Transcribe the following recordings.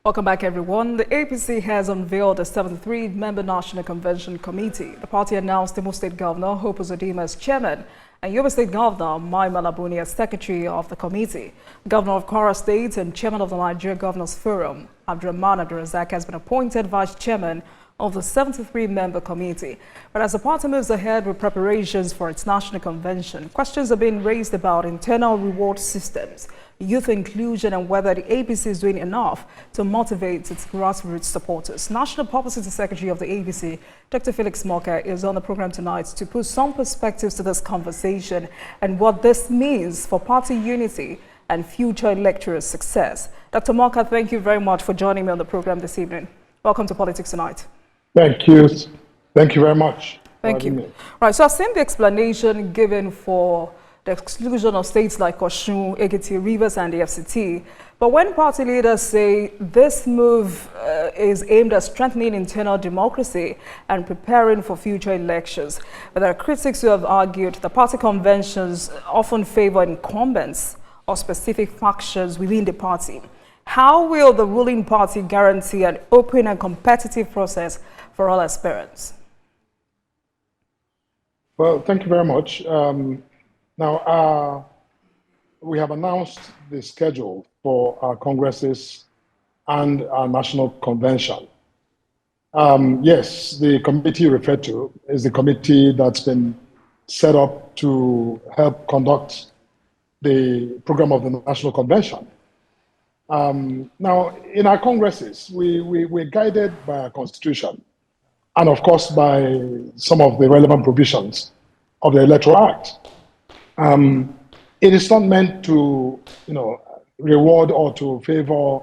Welcome back, everyone. The APC has unveiled a 73-member National Convention Committee. The party announced Imo State Governor Hope Uzodimma as chairman and Yobe State Governor Mai Malabuni as secretary of the committee. Governor of Kwara State and chairman of the Nigeria Governors Forum, Abdurrahman Abdulrazak, has been appointed vice chairman of the 73-member committee. But as the party moves ahead with preparations for its national convention, questions are being raised about internal reward systems, youth inclusion, and whether the APC is doing enough to motivate its grassroots supporters. National Publicity Secretary of the APC, Dr. Felix Morka, is on the program tonight to put some perspectives to this conversation and what this means for party unity and future electoral success. Dr. Morka, thank you very much for joining me on the program this evening. Welcome to Politics Tonight. Thank you. Thank you very much. Thank you. Right, so I've seen the explanation given for the exclusion of states like Osun, Ekiti, Rivers, and the FCT. But when party leaders say this move is aimed at strengthening internal democracy and preparing for future elections, but there are critics who have argued the party conventions often favor incumbents or specific factions within the party. How will the ruling party guarantee an open and competitive process for all aspirants? Well, thank you very much. Now, we have announced the schedule for our congresses and our national convention. Yes, the committee you referred to is the committee that's been set up to help conduct the program of the national convention. Now, in our congresses, we're guided by our constitution and, of course, by some of the relevant provisions of the Electoral Act. It is not meant to, reward or to favor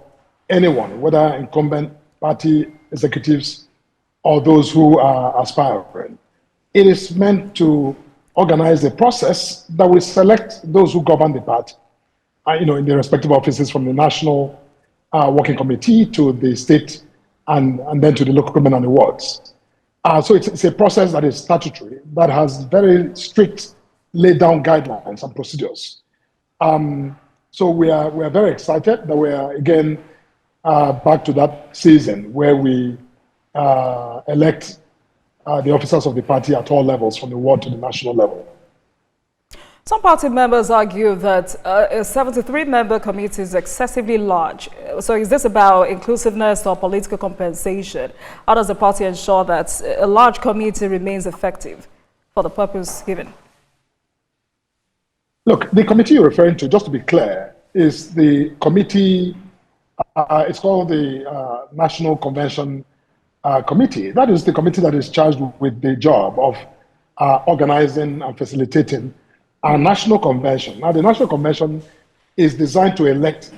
anyone, whether incumbent party executives or those who are aspiring. It is meant to organize a process that will select those who govern the party, in the respective offices, from the national working committee to the state and then to the local government and the wards. So it's a process that is statutory, that has very strict laid down guidelines and procedures. So we are very excited that we are again back to that season where we elect the officers of the party at all levels, from the ward to the national level. Some party members argue that a 73-member committee is excessively large. So is this about inclusiveness or political compensation? How does the party ensure that a large committee remains effective for the purpose given? Look, the committee you're referring to, just to be clear, is the committee, it's called the National Convention Committee. That is the committee that is charged with the job of organizing and facilitating our national convention. Now, the national convention is designed to elect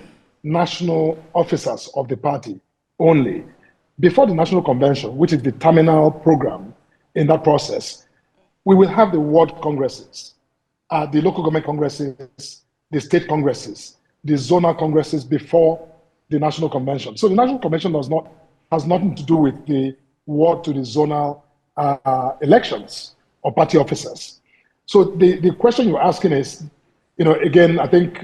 national officers of the party only. Before the national convention, which is the terminal program in that process, we will have the ward congresses, the local government congresses, the state congresses, the zonal congresses before the national convention. So the national convention has nothing to do with the ward to the zonal elections of party officers. So the question you're asking is, again, I think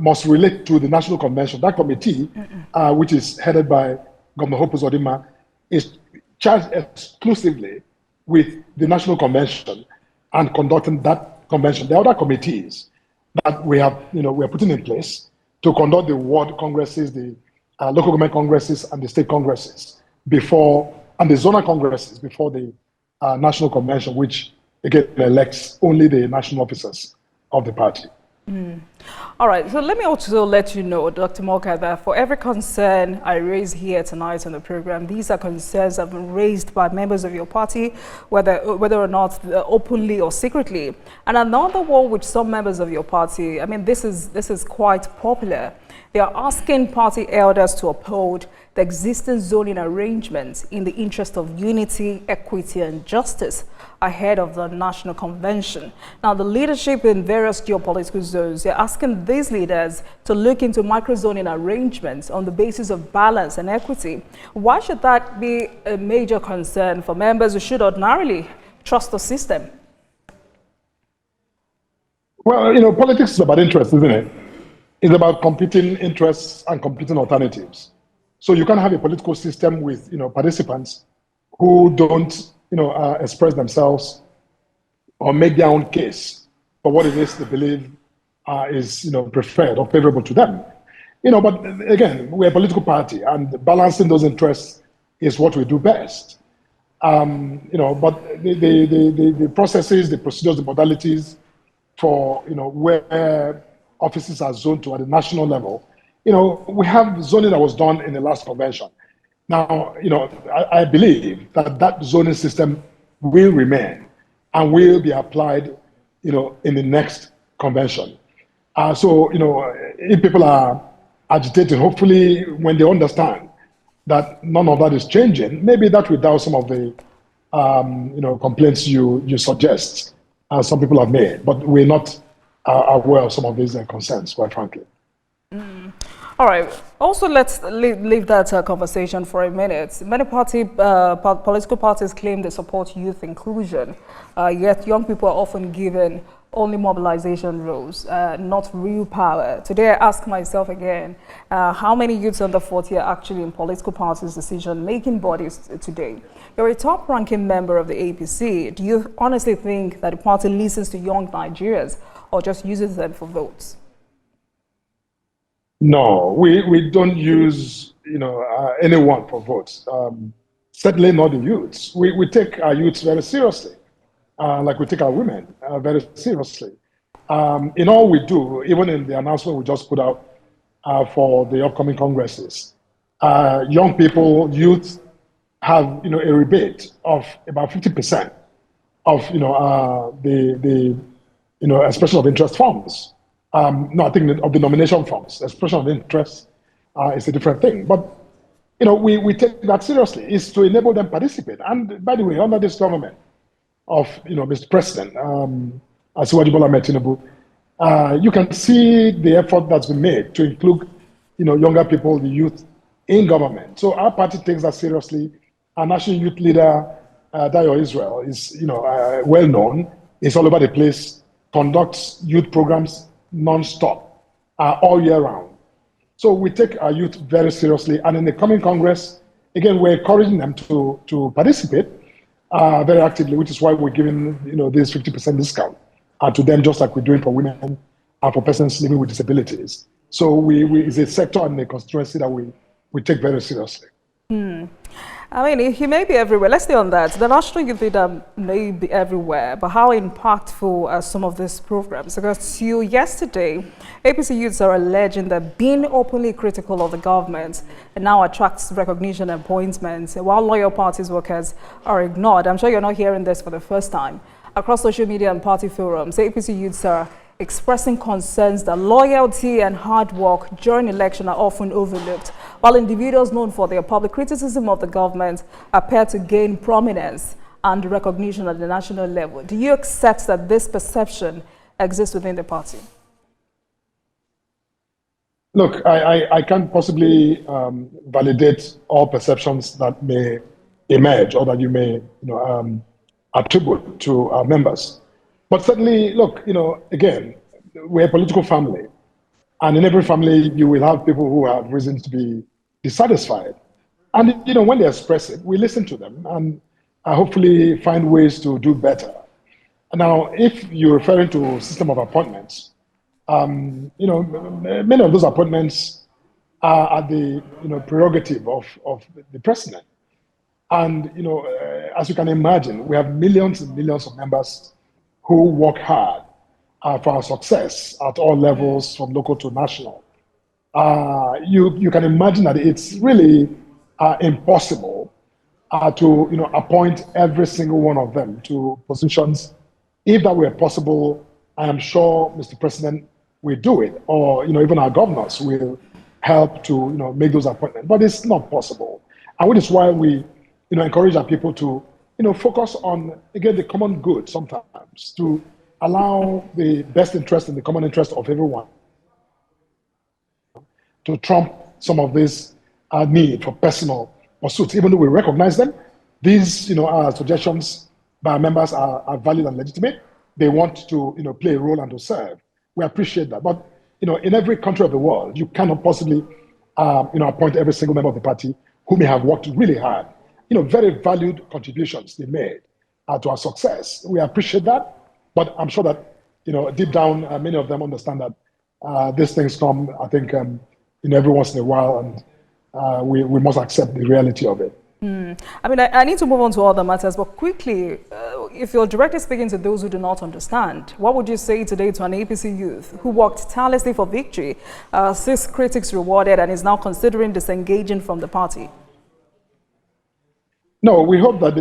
must relate to the national convention. That committee, which is headed by Governor Hope Uzodimma, is charged exclusively with the national convention and conducting that convention. There are other committees that we are putting in place to conduct the ward congresses, the local government congresses, and the state congresses and the zonal congresses before the national convention, which again elects only the national officers of the party. All right, so let me also let you know, Dr. Morka, that for every concern I raise here tonight on the program, these are concerns that have been raised by members of your party, whether or not openly or secretly. And another one which some members of your party, this is quite popular. They are asking party elders to uphold the existing zoning arrangements in the interest of unity, equity, and justice ahead of the national convention. Now, the leadership in various geopolitical zones, they're asking these leaders to look into microzoning arrangements on the basis of balance and equity. Why should that be a major concern for members who should ordinarily trust the system? Well, politics is about interest, isn't it? It's about competing interests and competing alternatives. So you can have a political system with, participants who don't, express themselves or make their own case for what it is they believe is, preferred or favorable to them. But again, we're a political party, and balancing those interests is what we do best. But the processes, the procedures, the modalities for, where offices are zoned to at the national level, we have zoning that was done in the last convention. Now, I believe that zoning system will remain and will be applied, in the next convention. So, if people are agitating, hopefully when they understand that none of that is changing, maybe that will down some of the, complaints you suggest some people have made, but we're not aware of some of these concerns, quite frankly. All right. Also, let's leave that conversation for a minute. Many political parties claim they support youth inclusion, yet young people are often given only mobilization roles, not real power. Today, I ask myself again, how many youths under 40 are actually in political parties' decision-making bodies today? You're a top-ranking member of the APC. Do you honestly think that the party listens to young Nigerians or just uses them for votes? No, we don't use anyone for votes. Certainly not the youths. We take our youths very seriously, like we take our women very seriously. In all we do, even in the announcement we just put out for the upcoming congresses, young people, youth have a rebate of about 50% of the expression of interest funds. No, I think of the nomination forms, expression of interest is a different thing. But, we take that seriously. It's to enable them participate. And by the way, under this government of, Mr. President, Asiwaju Bola Ahmed Tinubu, you can see the effort that's been made to include, younger people, the youth in government. So our party takes that seriously. Our national youth leader, Dayo Israel, is, well known. It's all over the place, conducts youth programs non-stop, all year round. So we take our youth very seriously, and in the coming Congress, again, we're encouraging them to participate very actively, which is why we're giving this 50% discount to them, just like we're doing for women and for persons living with disabilities. So it's a sector and a constituency that we take very seriously. I mean, he may be everywhere. Let's stay on that. The national youth leader may be everywhere, but how impactful are some of these programs? Because yesterday, APC youths are alleging that being openly critical of the government now attracts recognition and appointments, while loyal parties workers are ignored. I'm sure you're not hearing this for the first time. Across social media and party forums, APC youths are expressing concerns that loyalty and hard work during election are often overlooked, while individuals known for their public criticism of the government appear to gain prominence and recognition at the national level. Do you accept that this perception exists within the party? Look, I can't possibly validate all perceptions that may emerge or that you may attribute to our members. But certainly, look, again, we're a political family. And in every family, you will have people who have reasons to be dissatisfied. And, when they express it, we listen to them and hopefully find ways to do better. Now, if you're referring to system of appointments, many of those appointments are at the, prerogative of the president. And, as you can imagine, we have millions and millions of members who work hard for our success at all levels, from local to national. You can imagine that it's really impossible to appoint every single one of them to positions. If that were possible, I am sure Mr. President will do it, or even our governors will help to make those appointments. But it's not possible, and which is why we encourage our people to focus on, again, the common good sometimes, to allow the best interest and the common interest of everyone to trump some of this need for personal pursuits. Even though we recognize them, these suggestions by our members are valid and legitimate. They want to play a role and to serve. We appreciate that. But in every country of the world, you cannot possibly, appoint every single member of the party who may have worked really hard. Very valued contributions they made to our success. We appreciate that, but I'm sure that, deep down, many of them understand that these things come, I think, every once in a while, and we must accept the reality of it. I mean, I need to move on to other matters, but quickly, if you're directly speaking to those who do not understand, what would you say today to an APC youth who worked tirelessly for victory, sees critics rewarded, and is now considering disengaging from the party? No, we hope that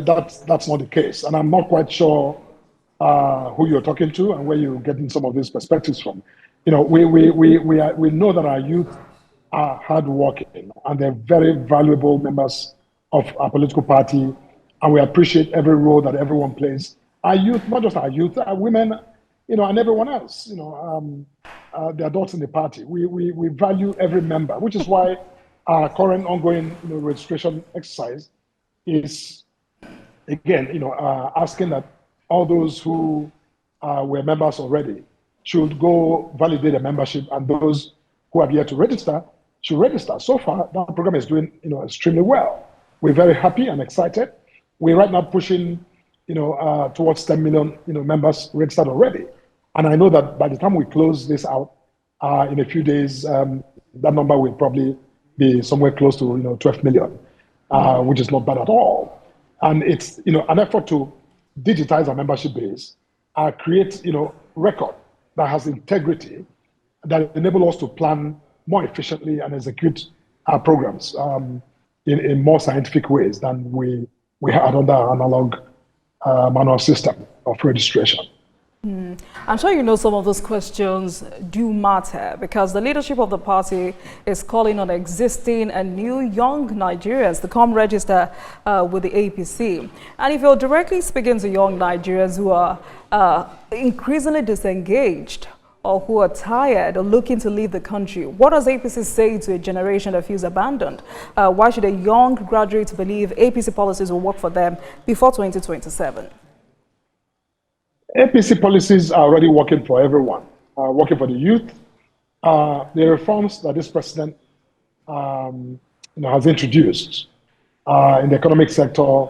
that's not the case, and I'm not quite sure who you're talking to and where you're getting some of these perspectives from. We know that our youth are hardworking and they're very valuable members of our political party, and we appreciate every role that everyone plays. Our youth, not just our youth, our women, and everyone else, the adults in the party. We value every member, which is why our current ongoing registration exercise is, again, asking that all those who were members already should go validate their membership, and those who have yet to register should register. So far, that program is doing extremely well. We're very happy and excited. We're right now pushing towards 10 million members registered already. And I know that by the time we close this out in a few days, that number will probably be somewhere close to 12 million, which is not bad at all. And it's an effort to digitize our membership base, create record that has integrity, that enable us to plan more efficiently and execute our programs in more scientific ways than we had under our analog manual system of registration. I'm sure you know some of those questions do matter, because the leadership of the party is calling on existing and new young Nigerians to come register with the APC. And if you're directly speaking to young Nigerians who are increasingly disengaged or who are tired or looking to leave the country, what does APC say to a generation that feels abandoned? Why should a young graduate believe APC policies will work for them before 2027? APC policies are already working for everyone, working for the youth. The reforms that this president has introduced in the economic sector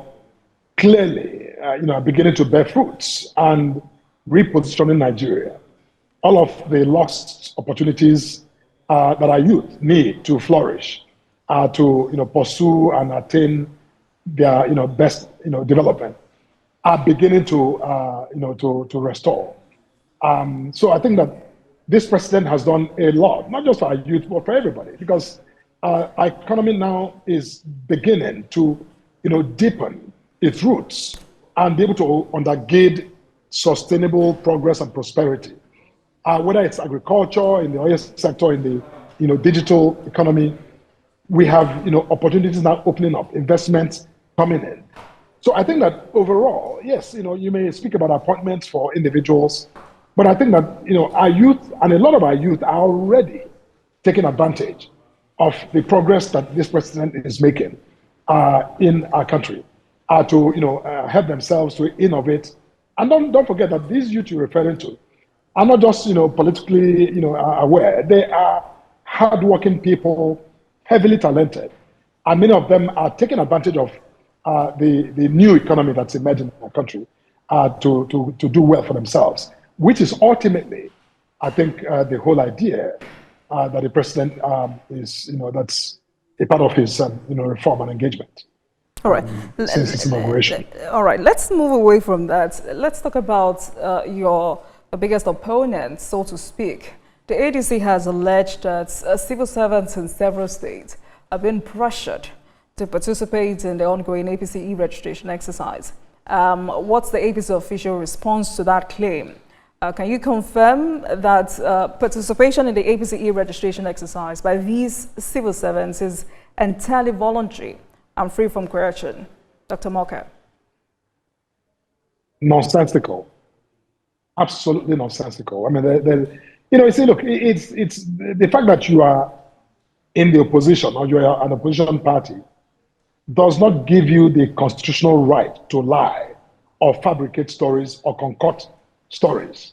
clearly are beginning to bear fruits and repositioning Nigeria. All of the lost opportunities that our youth need to flourish, to pursue and attain their best development, are beginning to restore. So I think that this president has done a lot, not just for our youth, but for everybody, because our economy now is beginning to deepen its roots and be able to undergird sustainable progress and prosperity. Whether it's agriculture, in the oil sector, in the digital economy, we have opportunities now opening up, investments coming in. So I think that overall, yes, you may speak about appointments for individuals, but I think that our youth, and a lot of our youth, are already taking advantage of the progress that this president is making in our country, to help themselves to innovate. And don't forget that these youth you're referring to are not just politically aware. They are hardworking people, heavily talented, and many of them are taking advantage of the new economy that's emerging in our country to do well for themselves, which is ultimately, I think, the whole idea that the president is, that's a part of his reform and engagement. All right. Since its inauguration. All right. Let's move away from that. Let's talk about your biggest opponent, so to speak. The ADC has alleged that civil servants in several states have been pressured to participate in the ongoing APC e-registration exercise. What's the APC official response to that claim? Can you confirm that participation in the APC e-registration exercise by these civil servants is entirely voluntary and free from coercion? Dr. Morka. Nonsensical. Absolutely nonsensical. I mean, you see, look, it's the fact that you are in the opposition or you are an opposition party does not give you the constitutional right to lie or fabricate stories or concoct stories.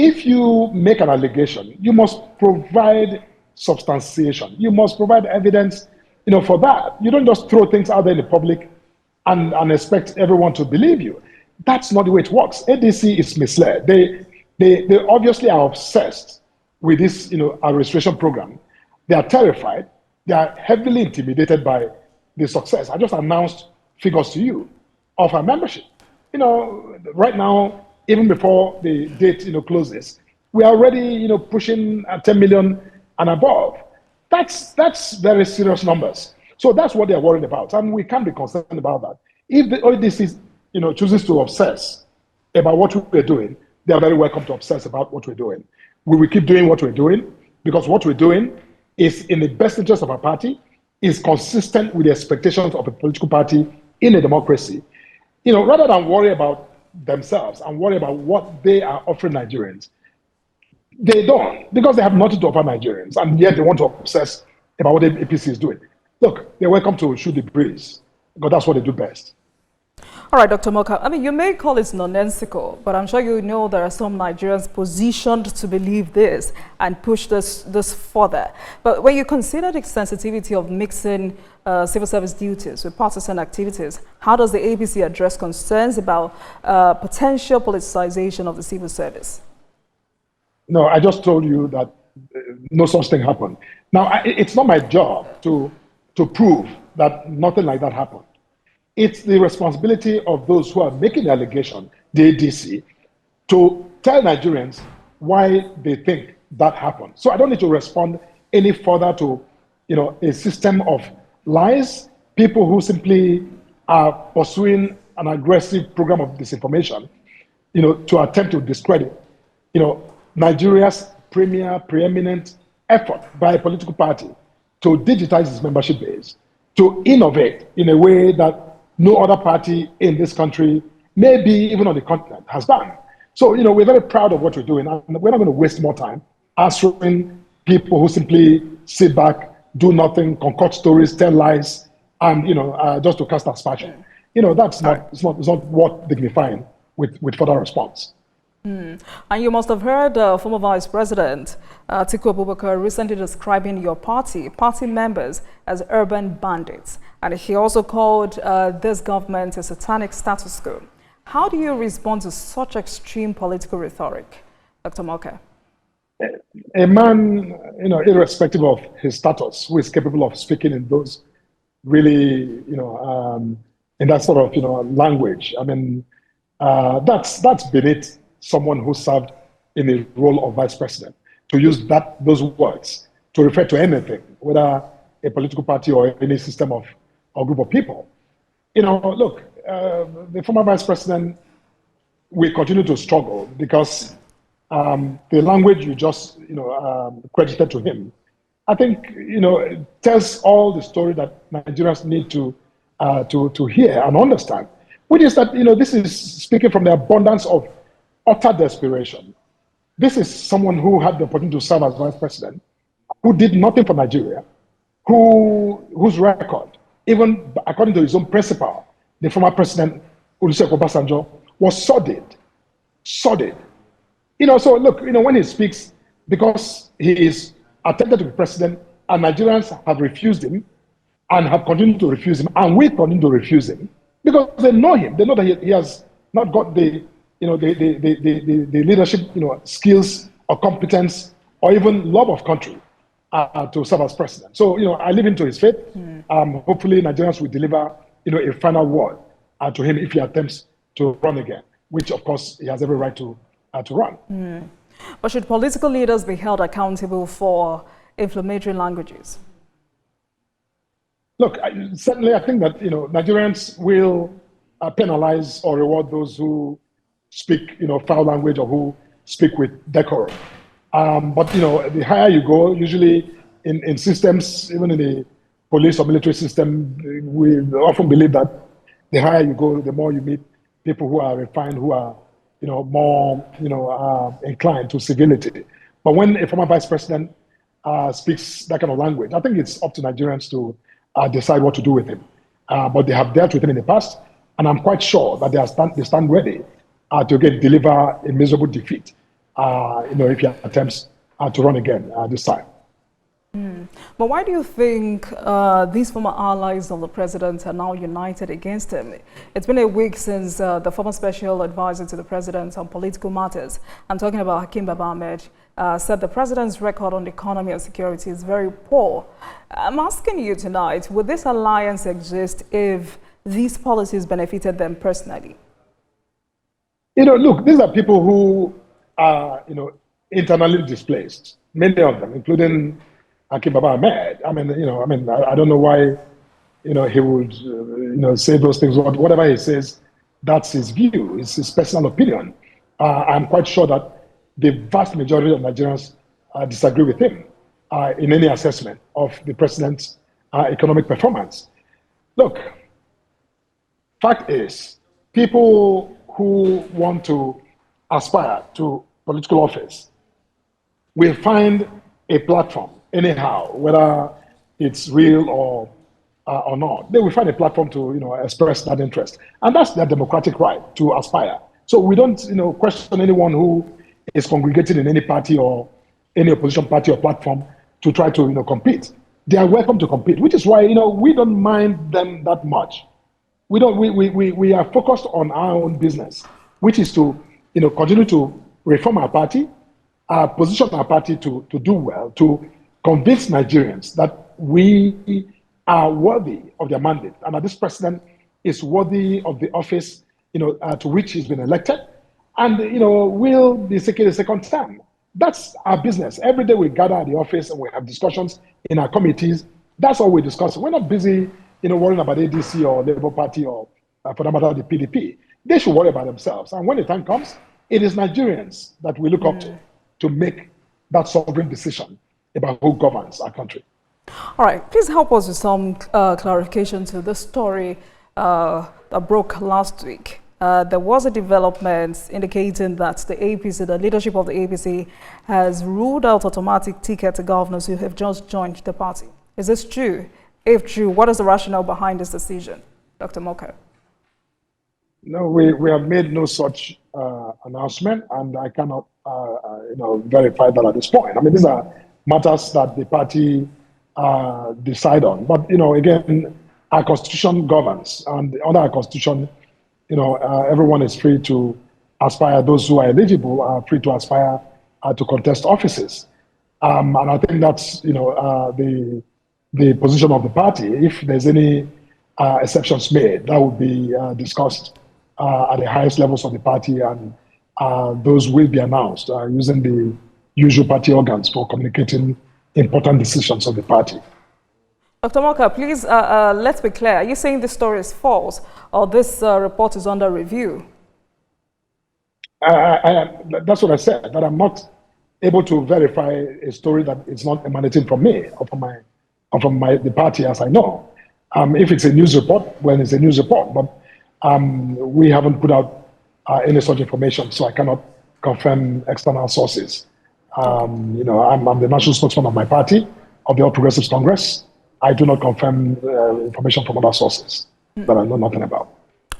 if you make an allegation, you must provide substantiation. You must provide evidence, for that. You don't just throw things out there in the public and expect everyone to believe you. That's not the way it works. ADC is misled. They obviously are obsessed with this, administration program. They are terrified. They are heavily intimidated by the success. I just announced figures to you of our membership. Right now, even before the date, closes, we are already, pushing 10 million and above. That's very serious numbers. So that's what they're worried about, and we can't be concerned about that. If the ODC, chooses to obsess about what we're doing, they are very welcome to obsess about what we're doing. We will keep doing what we're doing because what we're doing is in the best interest of our party, is consistent with the expectations of a political party in a democracy. Rather than worry about themselves and worry about what they are offering Nigerians, they don't, because they have nothing to offer Nigerians, and yet they want to obsess about what the APC is doing. Look, they're welcome to shoot the breeze, because that's what they do best. All right, Dr. Morka, you may call it nonsensical, but I'm sure you know there are some Nigerians positioned to believe this and push this further. But when you consider the sensitivity of mixing civil service duties with partisan activities, how does the APC address concerns about potential politicization of the civil service? No, I just told you that no such thing happened. Now, it's not my job to prove that nothing like that happened. It's the responsibility of those who are making the allegation, the ADC, to tell Nigerians why they think that happened. So I don't need to respond any further to, a system of lies, people who simply are pursuing an aggressive program of disinformation, to attempt to discredit, Nigeria's preeminent effort by a political party to digitize its membership base, to innovate in a way that no other party in this country, maybe even on the continent, has done. So, we're very proud of what we're doing, and we're not going to waste more time answering people who simply sit back, do nothing, concoct stories, tell lies, and, just to cast aspersion. That's not, it's not worth dignifying with further response. And you must have heard former Vice President Atiku Abubakar recently describing your party members as urban bandits. And he also called this government a satanic status quo. How do you respond to such extreme political rhetoric, Dr. Morka? A man, irrespective of his status, who is capable of speaking in those really, in that sort of, language. That's beneath someone who served in the role of vice president to use those words to refer to anything, whether a political party or any system of or group of people. Look, the former vice president will continue to struggle because the language you just credited to him, I think tells all the story that Nigerians need to hear and understand, which is that this is speaking from the abundance of utter desperation. This is someone who had the opportunity to serve as vice president, who did nothing for Nigeria, whose record, even according to his own principal, the former president Olusegun Obasanjo, was sordid. So look, when he speaks, because he is attempted to be president, and Nigerians have refused him, and have continued to refuse him, and will continue to refuse him, because they know him. They know that he has not got the the leadership, skills or competence or even love of country to serve as president. So, I leave him to his fate. Hopefully Nigerians will deliver, a final word to him if he attempts to run again, which of course he has every right to run. But should political leaders be held accountable for inflammatory languages? Look, certainly I think that, Nigerians will penalize or reward those who speak, foul language or who speak with decorum. But, the higher you go, usually in systems, even in the police or military system, we often believe that the higher you go, the more you meet people who are refined, who are, more, inclined to civility. But when a former vice president speaks that kind of language, I think it's up to Nigerians to decide what to do with him. But they have dealt with him in the past, and I'm quite sure that they stand ready to deliver a miserable defeat if he attempts to run again this time. But why do you think these former allies of the president are now united against him? It's been a week since the former special advisor to the president on political matters, I'm talking about Hakeem Baba Ahmed, said the president's record on the economy and security is very poor. I'm asking you tonight, would this alliance exist if these policies benefited them personally? Look, these are people who are, internally displaced, many of them, including Hakeem Baba Ahmed. I don't know why, he would, say those things. Whatever he says, that's his view. It's his personal opinion. I'm quite sure that the vast majority of Nigerians disagree with him in any assessment of the president's economic performance. Look, fact is, people who want to aspire to political office will find a platform anyhow, whether it's real or not. They will find a platform to express that interest, and that's their democratic right to aspire. So we don't question anyone who is congregating in any party or any opposition party or platform to try to compete. They are welcome to compete, which is why we don't mind them that much. We are focused on our own business, which is to continue to reform our party, position our party to do well, to convince Nigerians that we are worthy of their mandate and that this president is worthy of the office to which he's been elected, and will be seeking a second term. That's our business. Every day we gather at the office and we have discussions in our committees. That's all we discuss. We're not busy worrying about ADC or Labour Party or, for that matter, the PDP. They should worry about themselves. And when the time comes, it is Nigerians that we look up to make that sovereign decision about who governs our country. All right, please help us with some clarification to the story that broke last week. There was a development indicating that the APC, the leadership of the APC, has ruled out automatic ticket to governors who have just joined the party. Is this true? If true, what is the rationale behind this decision, Dr. Morka? No, we have made no such announcement, and I cannot, verify that at this point. I mean, these are matters that the party decide on. But again, our constitution governs, and under our constitution, everyone is free to aspire. Those who are eligible are free to aspire to contest offices, and I think that's the position of the party. If there's any exceptions made, that would be discussed at the highest levels of the party, and those will be announced using the usual party organs for communicating important decisions of the party. Dr. Morka, please, let's be clear. Are you saying this story is false or this report is under review? That's what I said, that I'm not able to verify a story that is not emanating from me or from the party as I know. If it's a news report, well, it's a news report, but we haven't put out any such information, so I cannot confirm external sources. I'm the national spokesman of my party, of the All Progressives Congress. I do not confirm information from other sources that I know nothing about.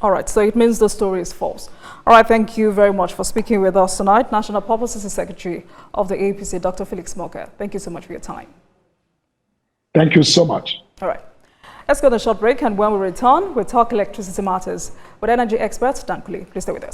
All right, so it means the story is false. All right, thank you very much for speaking with us tonight. National Publicity Secretary of the APC, Dr. Felix Morka. Thank you so much for your time. Thank you so much. All right. Let's go on a short break, and when we return, we'll talk electricity matters with energy expert Dan Kuli. Please stay with us.